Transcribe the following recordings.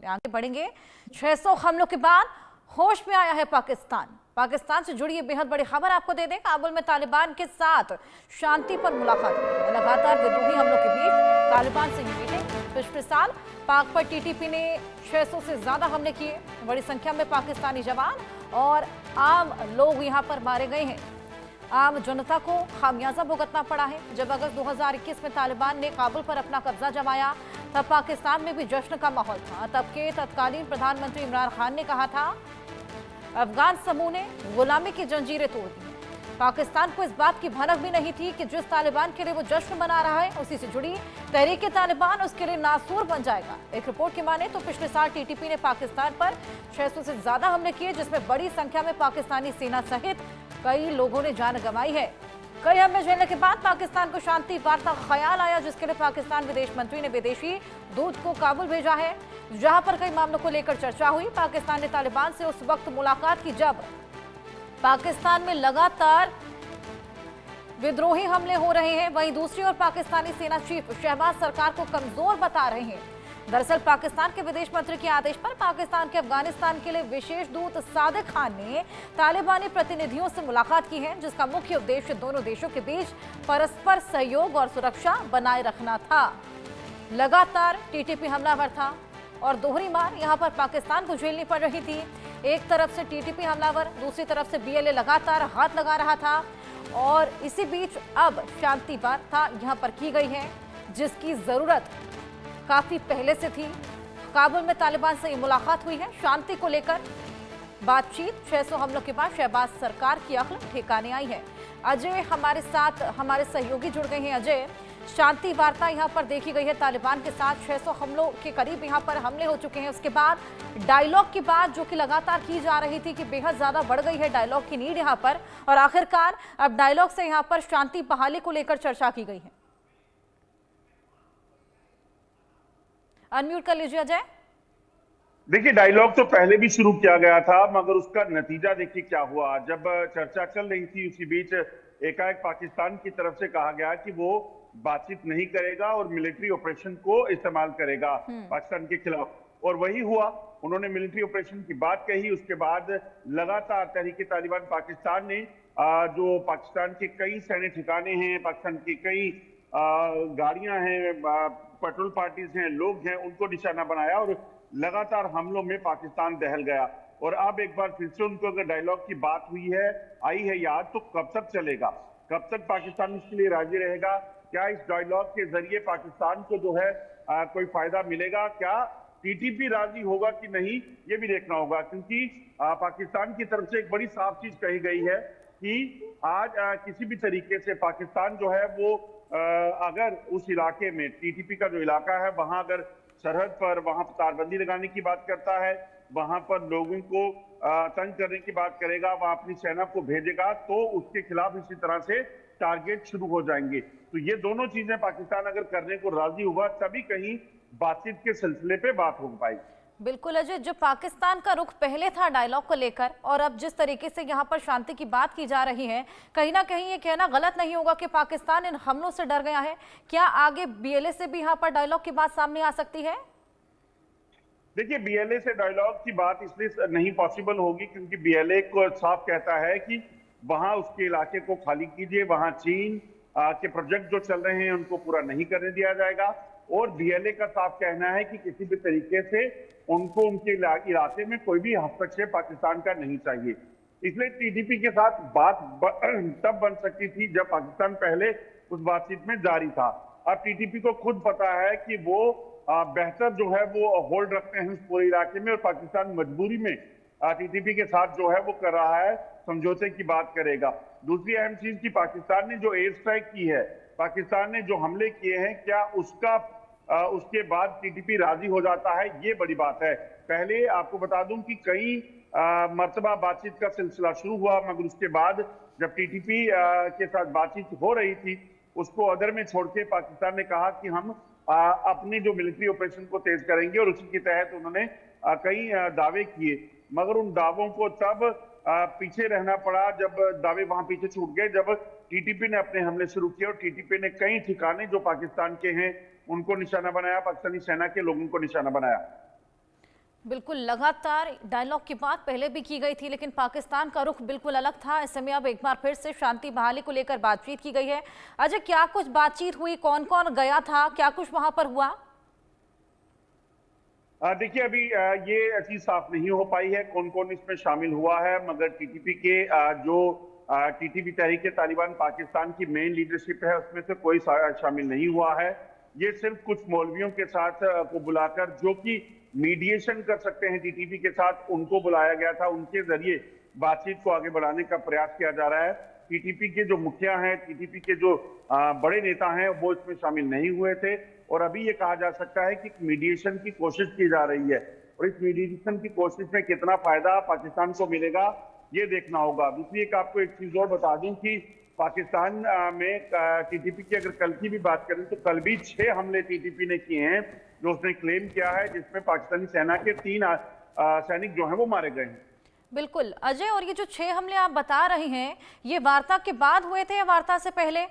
खबरें आगे बढ़ेंगे। 600 हमलों के बाद होश में आया है पाकिस्तान से जुड़ी ये बेहद बड़ी खबर आपको दे दें। काबुल में तालिबान के साथ शांति पर मुलाकात हुई है। लगातार विद्रोही हमलों के बीच तालिबान से ये मीटिंग। पिछले साल पाक पर टीटीपी ने 600 से ज्यादा हमले किए। बड़ी संख्या में पाकिस्तानी जवान और आम लोग यहां पर मारे गए हैं। आम जनता को खामियाजा भुगतना पड़ा है। जब अगस्त 2021 में तालिबान ने काबुल पर अपना कब्जा जमाया तब पाकिस्तान में भी जश्न का माहौल था। तब के तत्कालीन प्रधानमंत्री इमरान खान ने कहा था अफगान समूह ने गुलामी की जंजीरें तोड़ दी। पाकिस्तान को इस बात की भनक भी नहीं थी कि जिस तालिबान के लिए वो जश्न मना रहा है उसी से जुड़ी तहरीक तालिबान उसके लिए नासूर बन जाएगा। एक रिपोर्ट की माने तो पिछले साल टीटीपी ने पाकिस्तान पर 600 से ज्यादा हमले किए, जिसमें बड़ी संख्या में पाकिस्तानी सेना सहित कई लोगों ने जान गंवाई है। कई हमले झेलने के बाद पाकिस्तान को शांति वार्ता का ख्याल आया, जिसके लिए पाकिस्तान विदेश मंत्री ने विदेशी दूत को काबुल भेजा है, जहां पर कई मामलों को लेकर चर्चा हुई। पाकिस्तान ने तालिबान से उस वक्त मुलाकात की जब पाकिस्तान में लगातार विद्रोही हमले हो रहे हैं। वहीं दूसरी ओर पाकिस्तानी सेना चीफ शहबाज सरकार को कमजोर बता रहे हैं। दरअसल पाकिस्तान के विदेश मंत्री के आदेश पर पाकिस्तान के अफगानिस्तान के लिए विशेष दूत सादिक खान ने तालिबानी प्रतिनिधियों से मुलाकात की है, जिसका मुख्य उद्देश्य दोनों देशों के बीच परस्पर सहयोग और सुरक्षा बनाए रखना था। लगातार टीटीपी हमलावर था और दोहरी मार यहां पर पाकिस्तान को झेलनी पड़ रही थी। एक तरफ से टीटीपी हमलावर, दूसरी तरफ से बीएलए लगातार हाथ लगा रहा था और इसी बीच अब शांति वार्ता यहां पर की गई है, जिसकी जरूरत काफी पहले से थी। काबुल में तालिबान से ये मुलाकात हुई है, शांति को लेकर बातचीत। 600 हमलों के बाद शहबाज सरकार की अक्ल ठिकाने आई है। अजय हमारे साथ, हमारे सहयोगी जुड़ गए हैं। अजय, शांति वार्ता यहां पर देखी गई है तालिबान के साथ। 600 हमलों के करीब यहां पर हमले हो चुके हैं। उसके बाद डायलॉग की बात जो कि लगातार की जा रही थी कि बेहद ज्यादा बढ़ गई है डायलॉग की नीड यहां पर, और आखिरकार अब डायलॉग से यहां पर शांति बहाली को लेकर चर्चा की गई है। अनम्यूट कर लीजिए अजय। देखिए, डायलॉग तो पहले भी शुरू किया गया था, मगर उसका नतीजा देखिए क्या हुआ। जब चर्चा चल रही थी उसी बीच एकाएक पाकिस्तान की तरफ से कहा गया कि वो बातचीत नहीं करेगा और मिलिट्री ऑपरेशन को इस्तेमाल करेगा पाकिस्तान के खिलाफ, और वही हुआ। उन्होंने मिलिट्री ऑपरेशन की बात कही। उसके बाद लगातार तहरीक तालिबान पाकिस्तान ने जो पाकिस्तान के कई सैन्य ठिकाने हैं, पाकिस्तान की कई गाड़ियां हैं, पेट्रोल पार्टीज हैं, लोग हैं, उनको निशाना बनाया और लगातार हमलों में पाकिस्तान दहल गया। और अब एक बार फिर से उनको अगर डायलॉग की बात आई है याद, तो कब तक चलेगा? कब तक पाकिस्तान इसके लिए राजी रहेगा? क्या इस डायलॉग के जरिए पाकिस्तान को जो है कोई फायदा मिलेगा? क्या टीटीपी राजी होगा कि नहीं, ये भी देखना होगा। क्योंकि पाकिस्तान की तरफ से एक बड़ी साफ चीज कही गई है कि आज किसी भी तरीके से पाकिस्तान जो है वो अगर उस इलाके में, टीटीपी का जो इलाका है वहां अगर सरहद पर वहां तारबंदी लगाने की बात करता है, वहां पर लोगों को तंग करने की बात करेगा, वहां अपनी सेना को भेजेगा, तो उसके खिलाफ इसी तरह से टारगेट शुरू हो जाएंगे। तो ये दोनों चीजें पाकिस्तान अगर करने को राजी हुआ तभी कहीं बातचीत के सिलसिले पे बात हो पाएगी। बिल्कुल अजय, जो पाकिस्तान का रुख पहले था डायलॉग को लेकर और अब जिस तरीके से यहाँ पर शांति की बात की जा रही है, कहीं ना कहीं ये कहना गलत नहीं होगा कि पाकिस्तान इन हमलों से डर गया है। क्या आगे बीएलए से भी यहाँ पर डायलॉग की बात सामने आ सकती है? देखिए, बीएलए से डायलॉग की बात इसलिए नहीं पॉसिबल होगी क्योंकि बीएलए को साफ कहता है कि वहां उसके इलाके को खाली कीजिए, वहां चीन के प्रोजेक्ट जो चल रहे हैं उनको पूरा नहीं करने दिया जाएगा। और बीएलए का साफ कहना है कि किसी भी तरीके से उनको उनके इलाके में कोई भी हस्तक्षेप पाकिस्तान का नहीं चाहिए। इसलिए टीटीपी के साथ बात तब बन सकती थी जब पाकिस्तान पहले उस बातचीत में जारी था। अब टीटीपी को खुद पता है कि वो बेहतर जो है वो होल्ड रखते हैं उस पूरे इलाके में, और पाकिस्तान मजबूरी में टीटीपी के साथ जो है वो कर रहा है, समझौते की बात करेगा। दूसरी अहम चीज की पाकिस्तान ने जो एयर स्ट्राइक की है, पाकिस्तान ने जो हमले किए हैं, क्या उसके बाद टीटीपी राजी हो जाता है? ये बड़ी बात है। पहले आपको बता दूं कि कई मर्तबा बातचीत का सिलसिला शुरू हुआ, मगर उसके बाद जब टीटीपी के साथ बातचीत हो रही थी उसको अदर में छोड़ के पाकिस्तान ने कहा कि हम अपनी जो मिलिट्री ऑपरेशन को तेज करेंगे, और उसी के तहत उन्होंने कई दावे किए, मगर उन दावों को तब पीछे रहना पड़ा जब दावे वहां पीछे छूट गए, जब टीटीपी ने अपने हमले शुरू किए। और टीटीपी ने कई ठिकाने जो पाकिस्तान के हैं उनको निशाना बनाया, पाकिस्तानी सेना के लोगों को निशाना बनाया। बिल्कुल, लगातार डायलॉग की बात पहले भी की गई थी, लेकिन पाकिस्तान का रुख बिल्कुल अलग था। इस समय अब एक बार फिर से शांति बहाली को लेकर बातचीत की गई है। अजय, क्या कुछ बातचीत हुई, कौन कौन गया था, क्या कुछ वहां पर हुआ? देखिए, अभी ये चीज साफ नहीं हो पाई है कौन कौन इसमें शामिल हुआ है, मगर टीटीपी के जो टीटीपी तहरीक तालिबान पाकिस्तान की मेन लीडरशिप है उसमें से कोई शामिल नहीं हुआ है। ये सिर्फ कुछ मौलवियों के साथ को बुलाकर, जो कि मीडिएशन कर सकते हैं टीटीपी के साथ, उनको बुलाया गया था। उनके जरिए बातचीत को आगे बढ़ाने का प्रयास किया जा रहा है। टीटीपी के जो मुखिया हैं, टीटीपी के जो बड़े नेता हैं, वो इसमें शामिल नहीं हुए थे। और अभी ये कहा जा सकता है कि मीडिएशन की कोशिश की जा रही है, और इस मीडिएशन की कोशिश में कितना फायदा पाकिस्तान को मिलेगा ये देखना होगा। दूसरी आपको एक चीज और बता दूं कि पाकिस्तान में टीटीपी की अगर कल की भी बात करें तो कल भी 6 हमले टीटीपी ने किए हैं, जो उसने क्लेम किया है, जिसमें पाकिस्तानी सेना के 3 सैनिक जो हैं वो मारे गए हैं। बिल्कुल अजय, और ये जो 6 हमले आप बता रहे हैं, ये वार्ता के बाद हुए थे या वार्ता से पहले?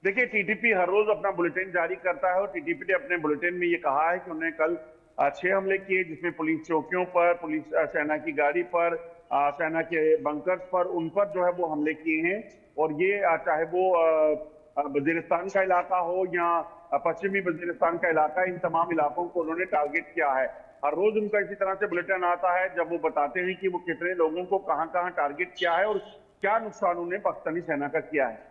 देखिए, टीटीपी हर रोज अपना बुलेटिन जारी करता है, और टीटीपी ने अपने बुलेटिन में ये कहा है कि उन्होंने कल 6 हमले किए, जिसमें पुलिस चौकियों पर, पुलिस सेना की गाड़ी पर, सेना के बंकर्स पर, उन पर जो है वो हमले किए हैं। और ये चाहे वो वजीरिस्तान का इलाका हो या पश्चिमी वजीरिस्तान का इलाका, इन तमाम इलाकों को उन्होंने टारगेट किया है। हर रोज उनका इसी तरह से बुलेटिन आता है, जब वो बताते हैं कि वो कितने लोगों को कहां कहां टारगेट किया है और क्या नुकसान उन्हें पाकिस्तानी सेना का किया है।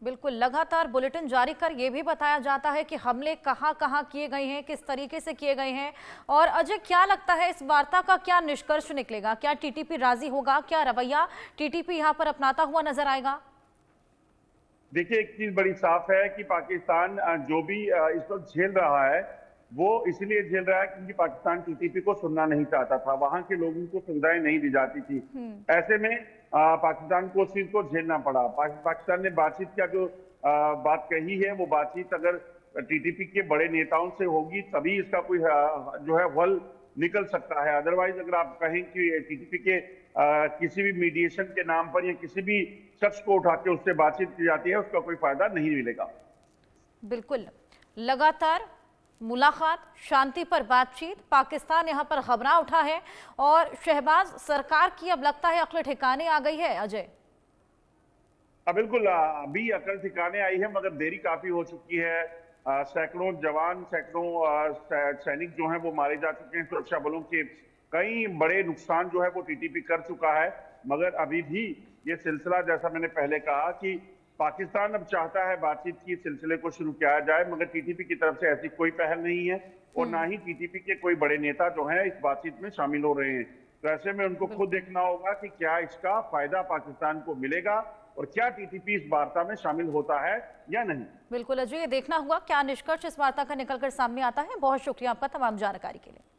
बिल्कुल, लगातार बुलेटिन जारी कर ये भी बताया जाता है कि हमले कहां कहां किए गए हैं, किस तरीके से किए गए हैं। और अजय, क्या लगता है इस वार्ता का क्या निष्कर्ष निकलेगा? क्या टीटीपी राजी होगा? क्या रवैया टीटीपी यहां पर अपनाता हुआ नजर आएगा? देखिए, एक चीज बड़ी साफ है कि पाकिस्तान जो भी इस वक्त झेल रहा है, वो इसलिए झेल रहा है क्योंकि पाकिस्तान टीटीपी को सुनना नहीं चाहता था। वहां के लोगों को सुविधाएं नहीं दी जाती थी। ऐसे में पाकिस्तान को उस चीज को झेलना पड़ा। पाकिस्तान ने बातचीत का जो बात कही है, वो बातचीत अगर टीटीपी के बड़े नेताओं से होगी तभी इसका कोई जो है हल निकल सकता है। अदरवाइज अगर आप कहें कि टीटीपी के किसी भी मीडिएशन के नाम पर या किसी भी शख्स को उठा के उससे बातचीत की जाती है, उसका कोई फायदा नहीं मिलेगा। बिल्कुल, लगातार मुलाकात, शांति पर बातचीत, पाकिस्तान यहां पर घबरा उठा है और शहबाज सरकार की अब लगता है अक्ल ठिकाने आ गई है। अजय, बिल्कुल, अभी अकल ठिकाने आई है, मगर देरी काफी हो चुकी है। सैकड़ों जवान, सैकड़ों सैनिक जो हैं वो मारे जा चुके हैं। सुरक्षा बलों के कई बड़े नुकसान जो है वो टीटीपी कर चुका है, मगर अभी भी ये सिलसिला, जैसा मैंने पहले कहा कि पाकिस्तान अब चाहता है बातचीत की सिलसिले को शुरू किया जाए, मगर टीटीपी की तरफ से ऐसी कोई पहल नहीं है, और ना ही टीटीपी के कोई बड़े नेता जो हैं इस बातचीत में शामिल हो रहे हैं। तो ऐसे में उनको खुद देखना होगा कि क्या इसका फायदा पाकिस्तान को मिलेगा और क्या टीटीपी इस वार्ता में शामिल होता है या नहीं। बिल्कुल अजय, ये देखना होगा क्या निष्कर्ष इस वार्ता का निकलकर सामने आता है। बहुत शुक्रिया आपका तमाम जानकारी के लिए।